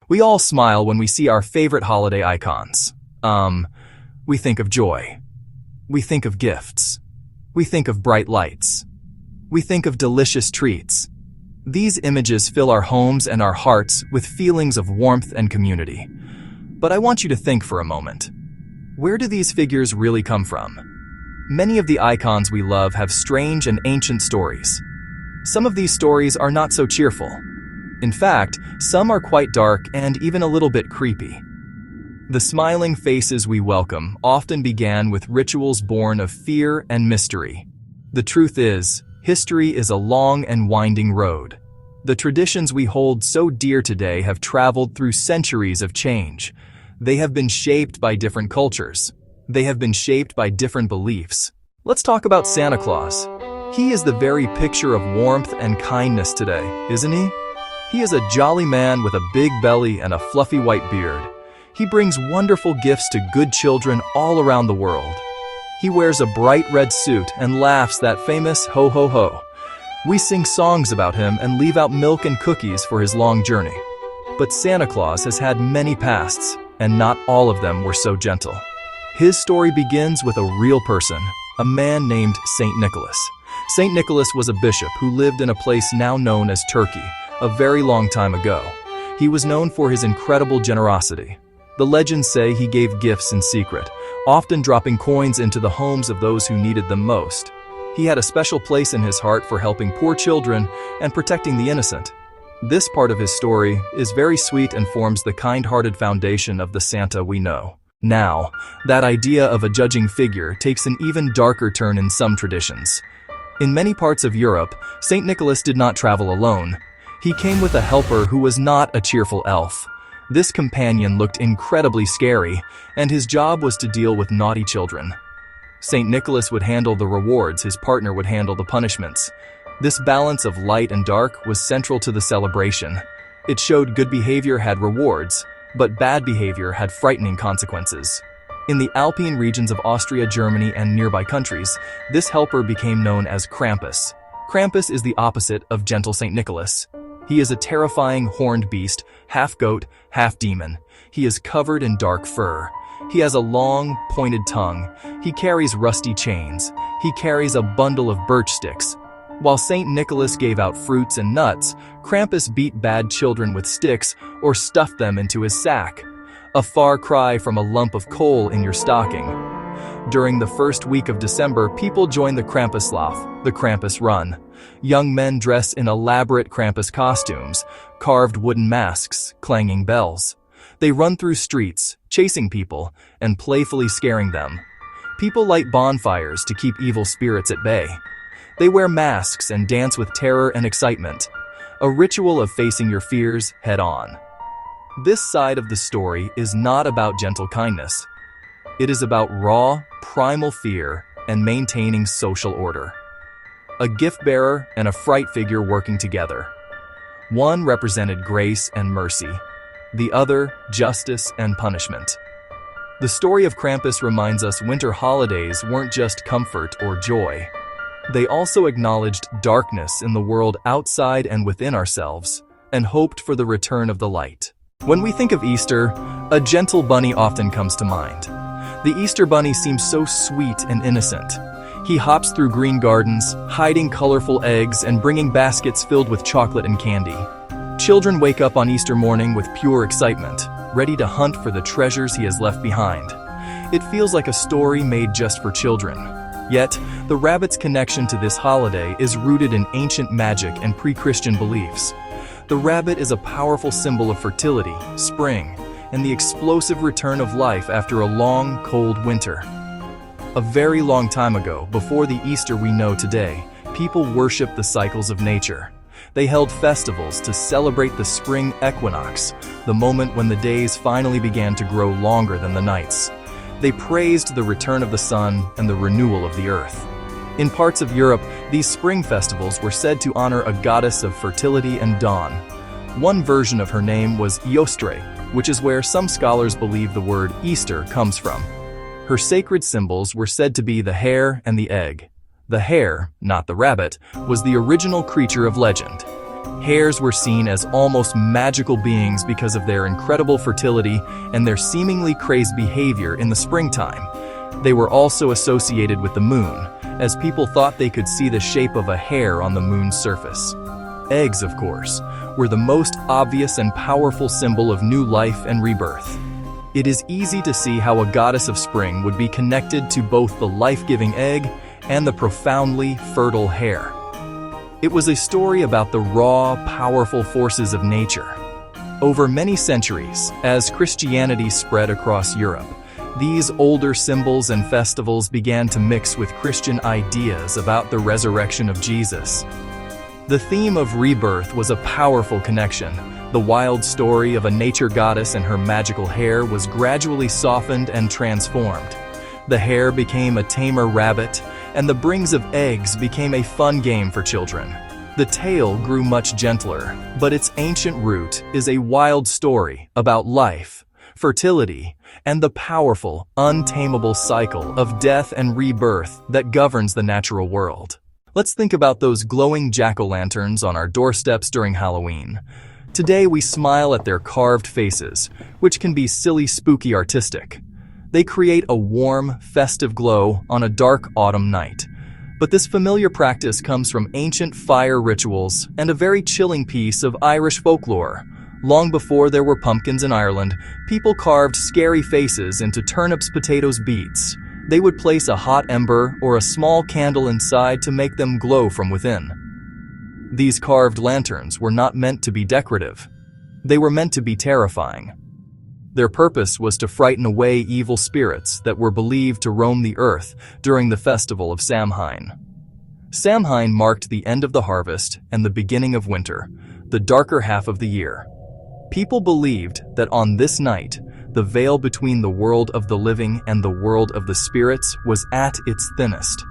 We all smile when we see our favorite holiday icons. We think of joy. We think of gifts. We think of bright lights. We think of delicious treats. These images fill our homes and our hearts with feelings of warmth and community. But I want you to think for a moment. Where do these figures really come from? Many of the icons we love have strange and ancient stories. Some of these stories are not so cheerful. In fact, some are quite dark and even a little bit creepy. The smiling faces we welcome often began with rituals born of fear and mystery. The truth is, history is a long and winding road. The traditions we hold so dear today have traveled through centuries of change. They have been shaped by different cultures. They have been shaped by different beliefs. Let's talk about Santa Claus. He is the very picture of warmth and kindness today, isn't he? He is a jolly man with a big belly and a fluffy white beard. He brings wonderful gifts to good children all around the world. He wears a bright red suit and laughs that famous ho ho ho. We sing songs about him and leave out milk and cookies for his long journey. But Santa Claus has had many pasts, and not all of them were so gentle. His story begins with a real person, a man named Saint Nicholas. Saint Nicholas was a bishop who lived in a place now known as Turkey, a very long time ago. He was known for his incredible generosity. The legends say he gave gifts in secret, often dropping coins into the homes of those who needed them most. He had a special place in his heart for helping poor children and protecting the innocent. This part of his story is very sweet and forms the kind-hearted foundation of the Santa we know. Now, that idea of a judging figure takes an even darker turn in some traditions. In many parts of Europe, Saint Nicholas did not travel alone. He came with a helper who was not a cheerful elf. This companion looked incredibly scary, and his job was to deal with naughty children. Saint Nicholas would handle the rewards, his partner would handle the punishments. This balance of light and dark was central to the celebration. It showed good behavior had rewards, but bad behavior had frightening consequences. In the Alpine regions of Austria, Germany, and nearby countries, this helper became known as Krampus. Krampus is the opposite of gentle Saint Nicholas. He is a terrifying horned beast, half goat, half demon. He is covered in dark fur. He has a long, pointed tongue. He carries rusty chains. He carries a bundle of birch sticks. While Saint Nicholas gave out fruits and nuts, Krampus beat bad children with sticks or stuffed them into his sack. A far cry from a lump of coal in your stocking. During the first week of December, people join the Krampuslauf, the Krampus Run. Young men dress in elaborate Krampus costumes, carved wooden masks, clanging bells. They run through streets, chasing people, and playfully scaring them. People light bonfires to keep evil spirits at bay. They wear masks and dance with terror and excitement, a ritual of facing your fears head on. This side of the story is not about gentle kindness. It is about raw, primal fear and maintaining social order. A gift bearer and a fright figure working together. One represented grace and mercy, the other justice and punishment. The story of Krampus reminds us winter holidays weren't just comfort or joy. They also acknowledged darkness in the world outside and within ourselves, and hoped for the return of the light. When we think of Easter, a gentle bunny often comes to mind. The Easter bunny seems so sweet and innocent. He hops through green gardens, hiding colorful eggs and bringing baskets filled with chocolate and candy. Children wake up on Easter morning with pure excitement, ready to hunt for the treasures he has left behind. It feels like a story made just for children. Yet, the rabbit's connection to this holiday is rooted in ancient magic and pre-Christian beliefs. The rabbit is a powerful symbol of fertility, spring, and the explosive return of life after a long, cold winter. A very long time ago, before the Easter we know today, people worshipped the cycles of nature. They held festivals to celebrate the spring equinox, the moment when the days finally began to grow longer than the nights. They praised the return of the sun and the renewal of the earth. In parts of Europe, these spring festivals were said to honor a goddess of fertility and dawn. One version of her name was Eostre, which is where some scholars believe the word Easter comes from. Her sacred symbols were said to be the hare and the egg. The hare, not the rabbit, was the original creature of legend. Hares were seen as almost magical beings because of their incredible fertility and their seemingly crazed behavior in the springtime. They were also associated with the moon, as people thought they could see the shape of a hare on the moon's surface. Eggs, of course, were the most obvious and powerful symbol of new life and rebirth. It is easy to see how a goddess of spring would be connected to both the life-giving egg and the profoundly fertile hare. It was a story about the raw, powerful forces of nature. Over many centuries, as Christianity spread across Europe, these older symbols and festivals began to mix with Christian ideas about the resurrection of Jesus. The theme of rebirth was a powerful connection. The wild story of a nature goddess and her magical hare was gradually softened and transformed. The hare became a tamer rabbit, and the brings of eggs became a fun game for children. The tale grew much gentler, but its ancient root is a wild story about life, fertility, and the powerful, untamable cycle of death and rebirth that governs the natural world. Let's think about those glowing jack-o'-lanterns on our doorsteps during Halloween. Today we smile at their carved faces, which can be silly, spooky, artistic. They create a warm, festive glow on a dark autumn night. But this familiar practice comes from ancient fire rituals and a very chilling piece of Irish folklore. Long before there were pumpkins in Ireland, people carved scary faces into turnips, potatoes, beets. They would place a hot ember or a small candle inside to make them glow from within. These carved lanterns were not meant to be decorative. They were meant to be terrifying. Their purpose was to frighten away evil spirits that were believed to roam the earth during the festival of Samhain. Samhain marked the end of the harvest and the beginning of winter, the darker half of the year. People believed that on this night, the veil between the world of the living and the world of the spirits was at its thinnest.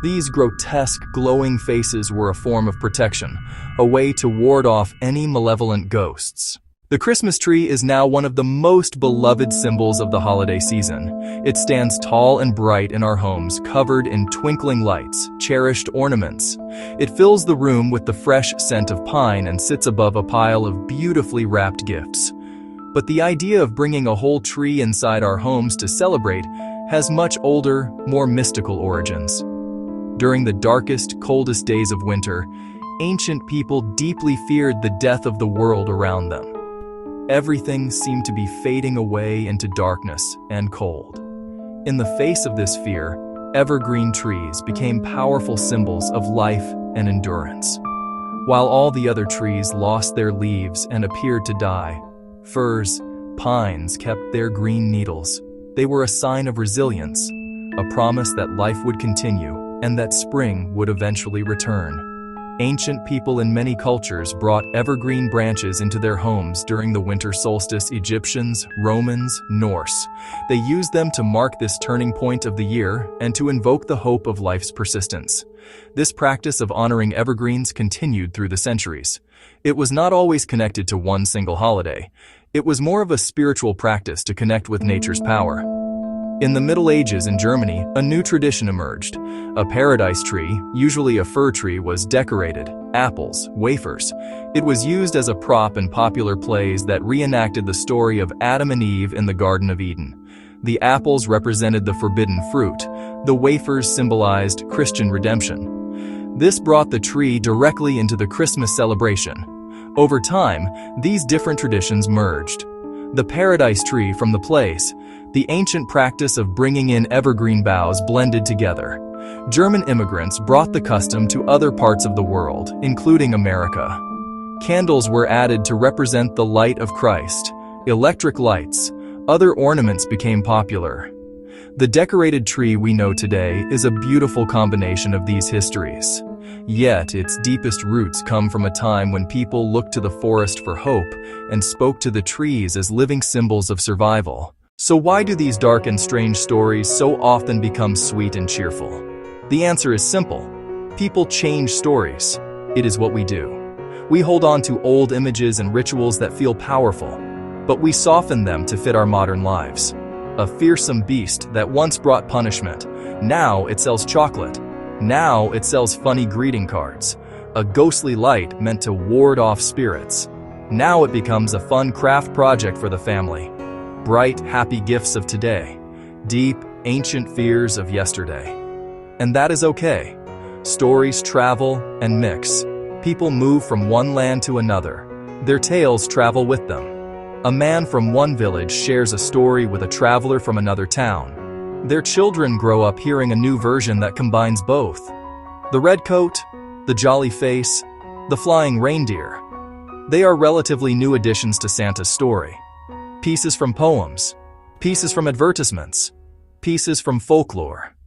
These grotesque, glowing faces were a form of protection, a way to ward off any malevolent ghosts. The Christmas tree is now one of the most beloved symbols of the holiday season. It stands tall and bright in our homes, covered in twinkling lights, cherished ornaments. It fills the room with the fresh scent of pine and sits above a pile of beautifully wrapped gifts. But the idea of bringing a whole tree inside our homes to celebrate has much older, more mystical origins. During the darkest, coldest days of winter, ancient people deeply feared the death of the world around them. Everything seemed to be fading away into darkness and cold. In the face of this fear, evergreen trees became powerful symbols of life and endurance. While all the other trees lost their leaves and appeared to die, firs, pines kept their green needles. They were a sign of resilience, a promise that life would continue and that spring would eventually return. Ancient people in many cultures brought evergreen branches into their homes during the winter solstice. Egyptians, Romans, Norse. They used them to mark this turning point of the year and to invoke the hope of life's persistence. This practice of honoring evergreens continued through the centuries. It was not always connected to one single holiday. It was more of a spiritual practice to connect with nature's power. In the Middle Ages in Germany, a new tradition emerged. A paradise tree, usually a fir tree, was decorated. Apples, wafers. It was used as a prop in popular plays that reenacted the story of Adam and Eve in the Garden of Eden. The apples represented the forbidden fruit. The wafers symbolized Christian redemption. This brought the tree directly into the Christmas celebration. Over time, these different traditions merged. The paradise tree from the plays, the ancient practice of bringing in evergreen boughs, blended together. German immigrants brought the custom to other parts of the world, including America. Candles were added to represent the light of Christ. Electric lights, other ornaments became popular. The decorated tree we know today is a beautiful combination of these histories. Yet, its deepest roots come from a time when people looked to the forest for hope and spoke to the trees as living symbols of survival. So why do these dark and strange stories so often become sweet and cheerful? The answer is simple. People change stories. It is what we do. We hold on to old images and rituals that feel powerful, but we soften them to fit our modern lives. A fearsome beast that once brought punishment, now it sells chocolate. Now it sells funny greeting cards. a ghostly light meant to ward off spirits. Now it becomes a fun craft project for the family. Bright, happy gifts of today. Deep, ancient fears of yesterday. And that is okay. Stories travel and mix. People move from one land to another. Their tales travel with them. A man from one village shares a story with a traveler from another town. Their children grow up hearing a new version that combines both. The red coat, the jolly face, the flying reindeer. They are relatively new additions to Santa's story. Pieces from poems, pieces from advertisements, pieces from folklore.